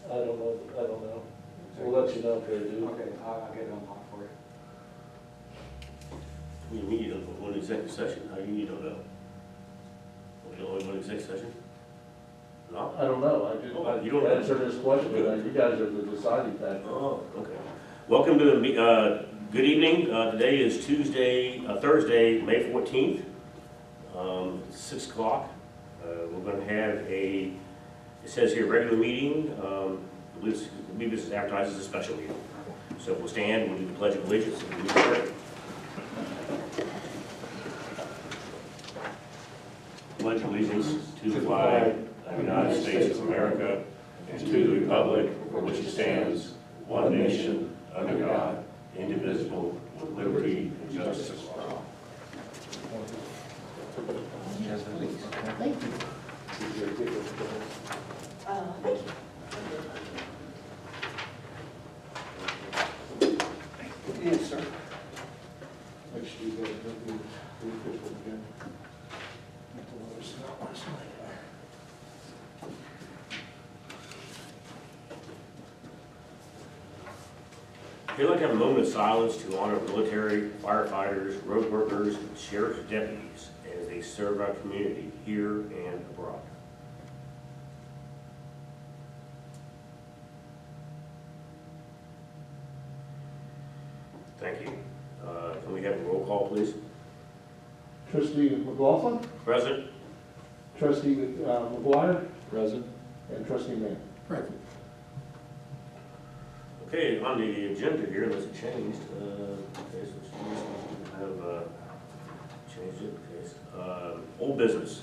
I don't know. We'll let you know if they do. Okay, I'll get it on lock for you. We need one executive session. How do you don't know? We only one executive session? No? I don't know, You don't I know. answered this question, but you guys are the deciding factor. Oh, okay. Welcome to the, good evening. Today is Thursday, May 14th, 6 o'clock. We're going to have it says here, regular meeting. I believe this is advertised as a special meeting. So we'll stand, we'll do the Pledge of Allegiance. And we'll start. Pledge allegiance to the flag of the United States of America and to the republic for which it stands, one nation, under God, indivisible, with liberty and justice for all. Thank you. Yes, sir. Make sure you guys don't do the official again. I'd like to have a moment of silence to honor military, firefighters, road workers, and sheriff's deputies as they serve our community here and abroad. Thank you. Can we have a roll call, please? Trustee McLaughlin, Present. trustee McGuire, Present. and trustee Mann. Present. Okay, on the agenda here, unless it changed, okay, so we have changed it, okay. Old business.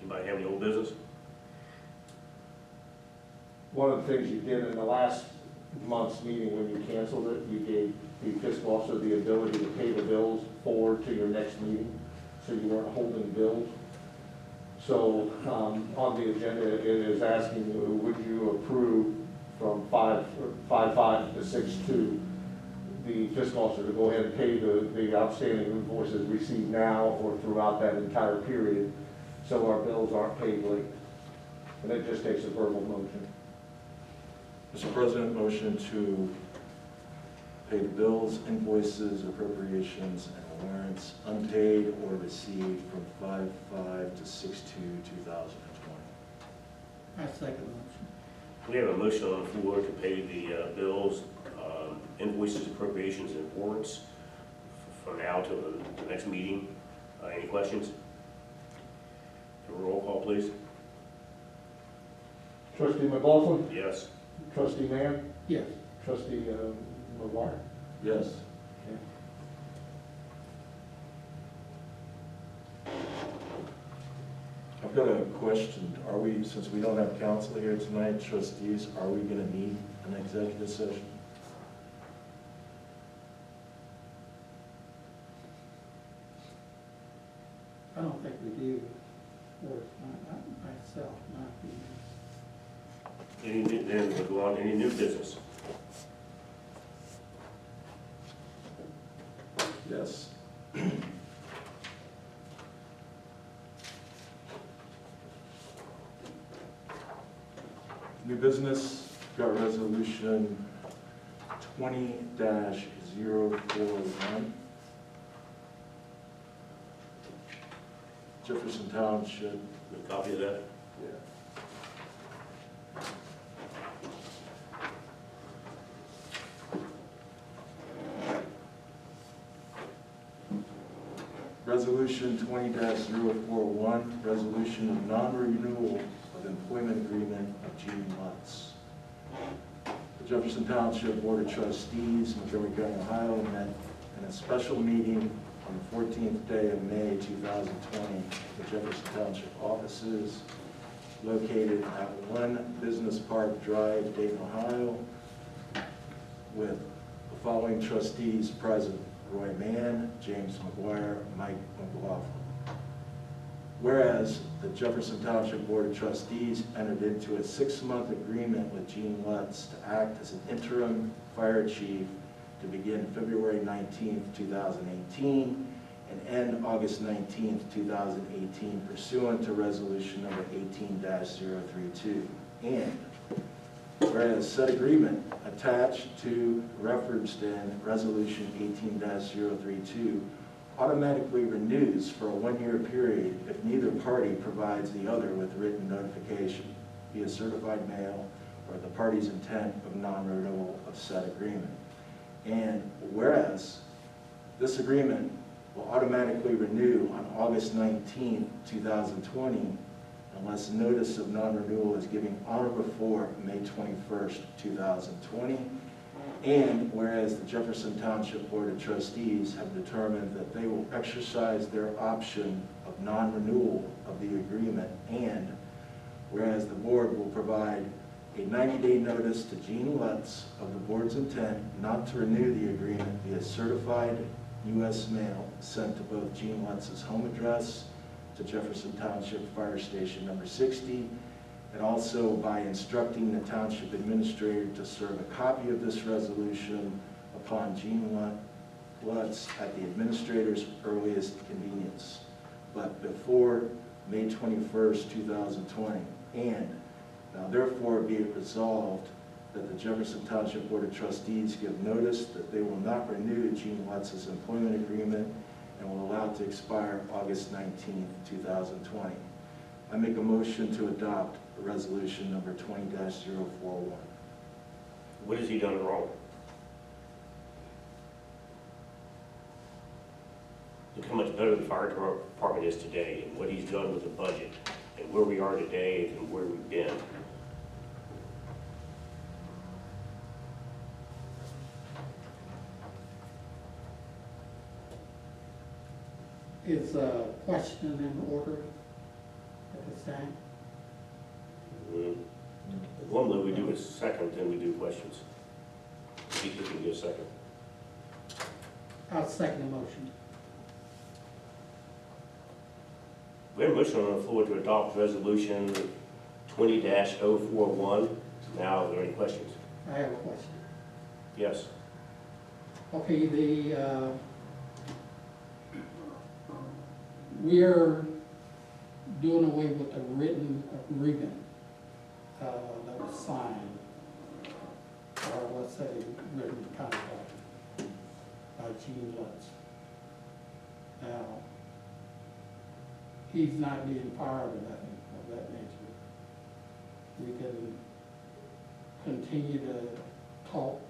Anybody have any old business? One of the things you did in the last month's meeting when you canceled it, you gave the fiscal officer the ability to pay the bills forward to your next meeting, so you weren't holding bills. So on the agenda, it is asking you, would you approve from 5/5 to 6/2, the fiscal officer to go ahead and pay the outstanding invoices received now or throughout that entire period, so our bills aren't paid late. And it just takes a verbal motion. Mr. President, motion to pay the bills, invoices, appropriations, and warrants unpaid or received from 5/5 to 6/2/2020. I second the motion. We have a motion on the floor to pay the bills, invoices, appropriations, and warrants from now to the next meeting. Any questions? A roll call, please. Trustee McLaughlin, Yes. trustee Mann, Yes. trustee McGuire. Yes. I've got a question. Are we, since we don't have counsel here tonight, trustees, are we going to need an executive session? I don't think we do, or myself, not the. Then we'll go on to any new business. Yes. New business, got resolution 20-041. Jefferson Township. A copy of that? Yeah. Resolution 20-041, resolution of non-renewal of employment agreement of Gene Lutz. The Jefferson Township Board of Trustees, Montgomery County, Ohio, met in a special meeting on the 14th day of May 2020 at the Jefferson Township offices located at 1 Business Park Drive, Dayton, Ohio, with the following trustees present: Roy Mann, James McGuire, Mike McLaughlin. Whereas the Jefferson Township Board of Trustees entered into a 6-month agreement with Gene Lutz to act as an interim fire chief to begin February 19th, 2018, and end August 19th, 2018 pursuant to resolution number 18-032. And whereas said agreement attached to referenced in resolution 18-032 automatically renews for a one-year period if neither party provides the other with written notification via certified mail or the party's intent of non-renewal of said agreement. And whereas this agreement will automatically renew on August 19, 2020, unless notice of non-renewal is given on or before May 21st, 2020. And whereas the Jefferson Township Board of Trustees have determined that they will exercise their option of non-renewal of the agreement, and whereas the board will provide a 90-day notice to Gene Lutz of the board's intent not to renew the agreement via certified U.S. mail sent to both Gene Lutz's home address, to Jefferson Township Fire Station number 60, and also by instructing the township administrator to serve a copy of this resolution upon Gene Lutz at the administrator's earliest convenience, but before May 21st, 2020. And now therefore be it resolved that the Jefferson Township Board of Trustees give notice that they will not renew Gene Lutz's employment agreement and will allow it to expire August 19th, 2020. I make a motion to adopt resolution number 20-041. What has he done wrong? Look how much better the fire department is today, and what he's done with the budget, and where we are today, and where we've been. Is a question in order at this time? Normally we do a second, then we do questions. You can do a second. I'll second the motion. We have a motion on the floor to adopt resolution 20-041. Now, are there any questions? I have a question. Yes. Okay, we're doing away with the written agreement that was signed, or let's say written contract by Gene Lutz. Now, he's not being part of that nature. We can continue to talk,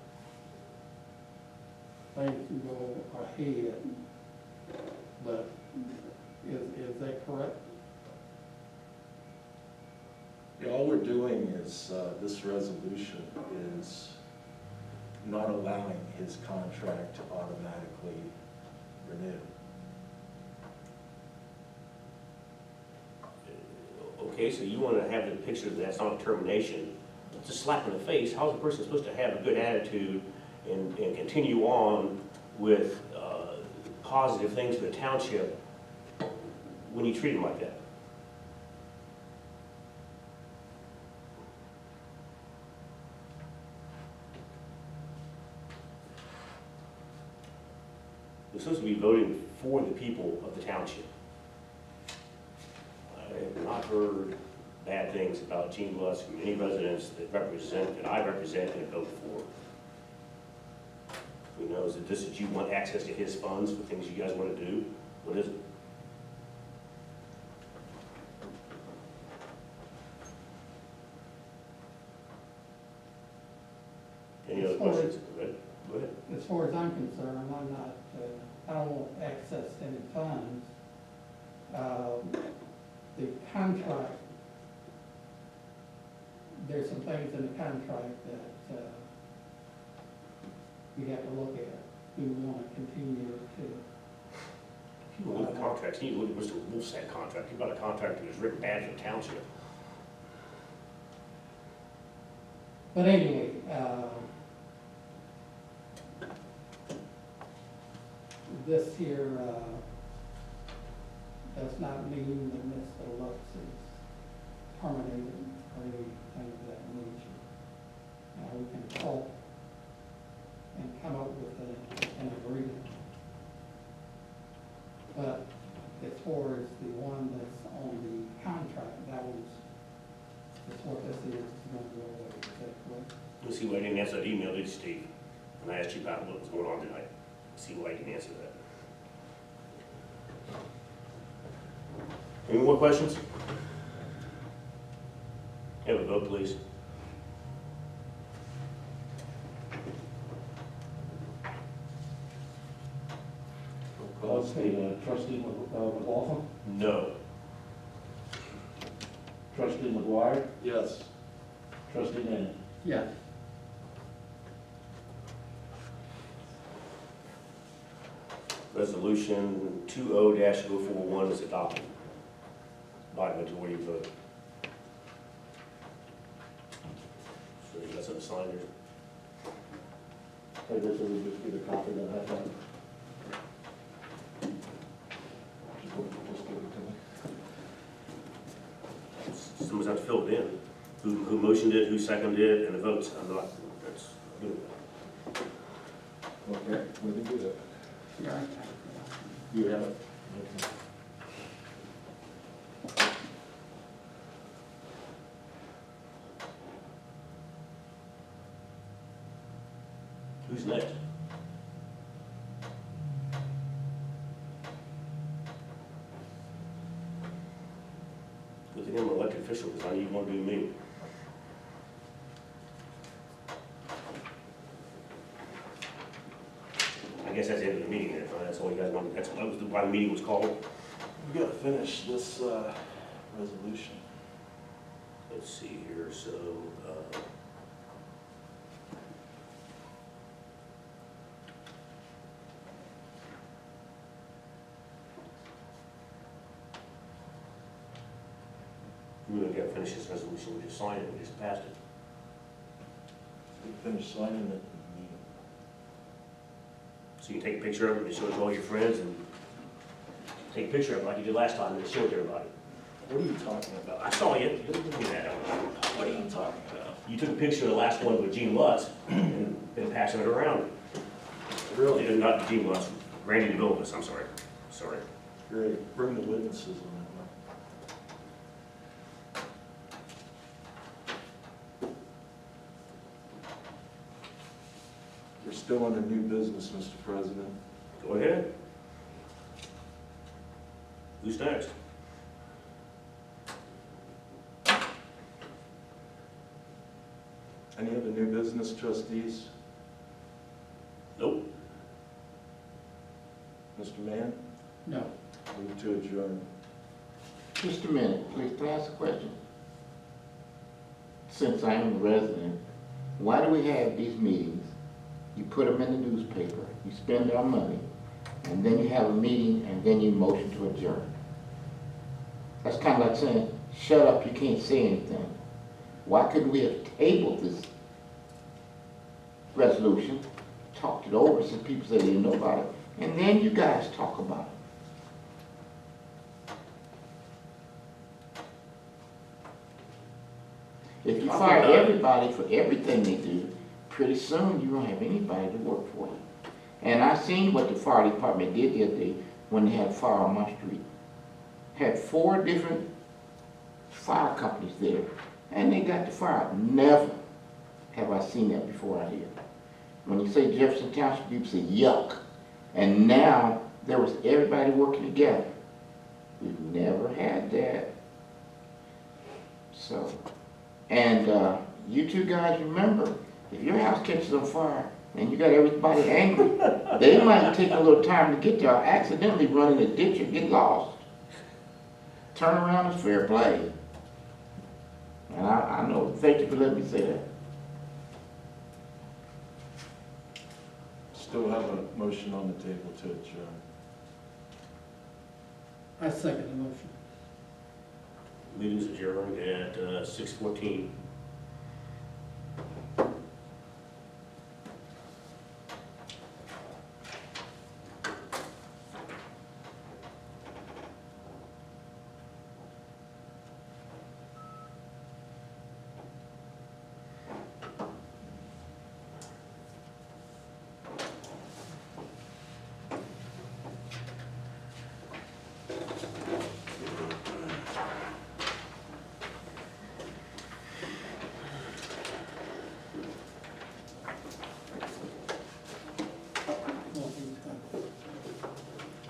things can go ahead, but is that correct? Yeah, all we're doing is, this resolution is not allowing his contract to automatically renew. Okay, so you want to have the picture that that's not a termination. It's a slap in the face. How's a person supposed to have a good attitude and continue on with positive things for the township when you treat them like that? We're supposed to be voting for the people of the township. I have not heard bad things about Gene Lutz from any residents that I represent and vote for. Who knows that this is, you want access to his funds for things you guys want to do? What is it? Any other questions? Go ahead. As far as I'm concerned, I'm not, I don't want access to any funds. The contract, there's some things in the contract that we have to look at. We want to continue to. If you look at contracts, you need to look at Mr. Wolf's contract. You've got a contract that was written bad for the township. But anyway, this here does not mean that Mr. Lutz is terminated or anything of that nature. We can talk and come up with an agreement. But as far as the one that's on the contract, that was, that's what this is going to go away, is that correct? Let's see why I didn't answer that email, did you, Steve? And I asked you about what was going on tonight. See why I didn't answer that. Any more questions? Have a vote, please. Okay, trustee McLaughlin, No. trustee McGuire, Yes. trustee Mann. Yes. Resolution 20-041 is adopted by majority vote. So you got something to sign there? I guess I would just get a copy of that. Just give it to me. Someone's have to fill it in. Who motioned it, who seconded it, and the votes. I'm not, that's good. Okay, we can do that. Yeah. You have it? Who's next? Good thing I'm an elected official, because I need one to do me. I guess that's the end of the meeting then, huh? That's all you guys want, that's why the meeting was called. We gotta finish this, resolution. Let's see here, so, we don't get to finish this resolution, we just signed it, we just passed it. We finish signing it. So you can take a picture of it and show it to all your friends and take a picture of it like you did last time and show it to everybody. What are you talking about? I saw you, look at that. What are you talking about? You took a picture of the last one with Gene Lutz and been passing it around. Really? Not Gene Lutz, Randy DeVilbiss, I'm sorry. Sorry. Great, bring the witnesses on that one. We're still under new business, Mr. President. Go ahead. Who's next? Any other new business, trustees? Nope. Mr. Mann, No. move to adjourn. Just a minute, please, can I ask a question? Since I am a resident, why do we have these meetings? You put them in the newspaper, you spend our money, and then you have a meeting, and then you motion to adjourn. That's kind of like saying, shut up, you can't say anything. Why couldn't we have tabled this resolution, talked it over, since people say they didn't know about it, and then you guys talk about it? If you fire everybody for everything they do, pretty soon you won't have anybody to work for you. And I seen what the fire department did the other day when they had a fire on my street. Had 4 different fire companies there, and they got the fire out. Never have I seen that before out here. When you say Jefferson Township, people say yuck. And now there was everybody working together. We've never had that. So, and you two guys remember, if your house catches on fire and you got everybody angry, they might take a little time to get there, or accidentally run in a ditch or get lost. Turn around is fair play. And I know, thank you for letting me say that. Still have a motion on the table to adjourn. I second the motion. Meeting's adjourned at 6:14.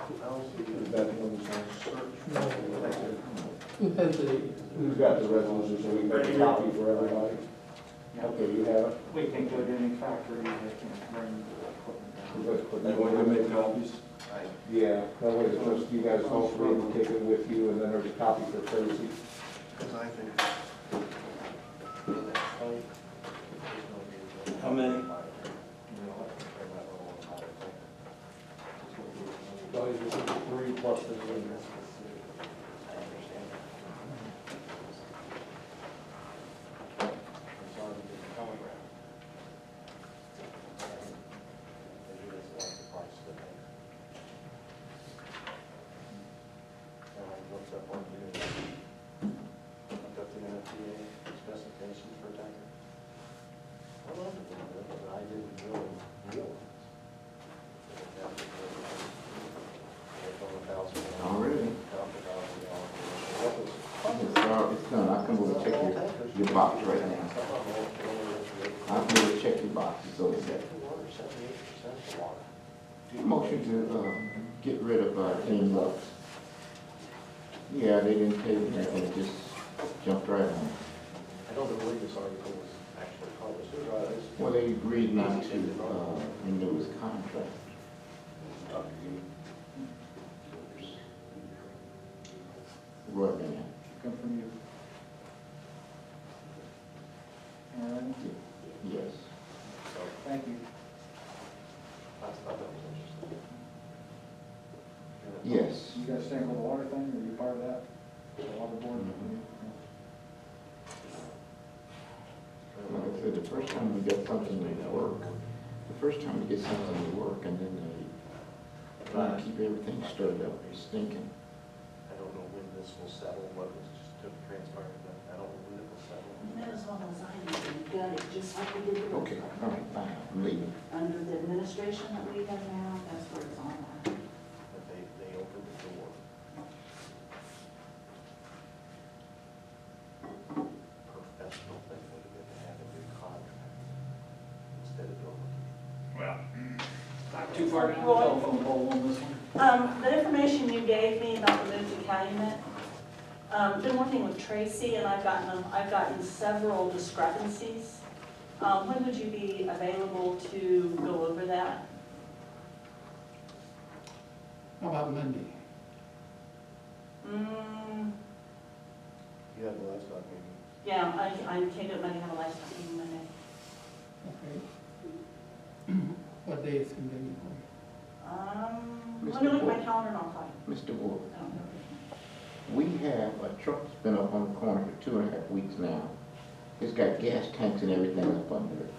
Is that one you signed? Who has the, Who's got the resolution, so we can make a copy for everybody? Okay, you have it? We can go to any factory, they can bring the equipment down. You want to make copies? Yeah, that way it's just you guys all three will take it with you, and then there's a copy for Tracy. How many? Three plus the three. Specifications for tanker. I love it, but I didn't really realize. Already. It's done. I'll come over and check your box right now. I'll come over and check your box. It's over there. Motion to, get rid of, Team Lux. Yeah, they didn't pay anything, just jumped right on. I don't believe this article was actually published. Well, they agreed not to, renew his contract. Roy Mann. Come from you. All right, Yes. thank you. Yes. You guys stand for the water thing, are you part of that? The water board? Like I said, the first time we get something to work, and then they try to keep everything stirred up, it's stinking. I don't know when this will settle, what was just transpired, but I don't know when it will settle. That is one of those items that you got it, just like we did with Okay, all right, fine, I'm leaving. under the administration that we have now, that's where it's on that. But they opened the door. Professional thing would have been to have a new contract instead of doing. Not too far down the telephone pole on this one. The information you gave me about the move to Calumet, been working with Tracy, and I've gotten several discrepancies. When would you be available to go over that? how about Monday? You had the livestock meeting. Yeah, I can't do it Monday, have a livestock meeting Monday. Okay. What day is convenient for you? Let me look at my calendar and I'll call you. Mr. Wolf, I don't know. we have a truck that's been up on the corner for 2.5 weeks now. It's got gas tanks and everything up under it.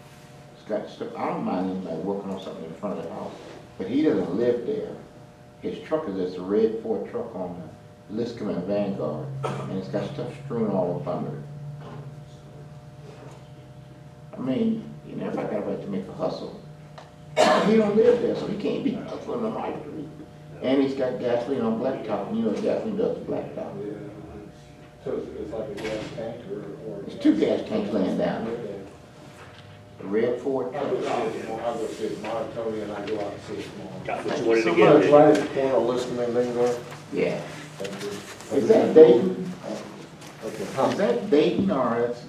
It's got stuff, I don't mind anybody working on something in front of the house, but he doesn't live there. His truck is this red Ford truck on the Liscum and Vanguard, and it's got stuff strewn all up under it. I mean, you know, everybody got a right to make a hustle. He don't live there, so he can't be hustling on my street. And he's got gasoline on blacktop, and you know gasoline does blacktop. So it's like a gas tank or? There's 2 gas tanks laying down there. The red Ford truck. I'll go see it tomorrow, Tony and I go out and see it tomorrow. Got what you wanted to Somebody's get. right at the corner of Liscum and Vanguard. Yeah. Thank you. Is that Dayton? Okay. Is that Dayton or it's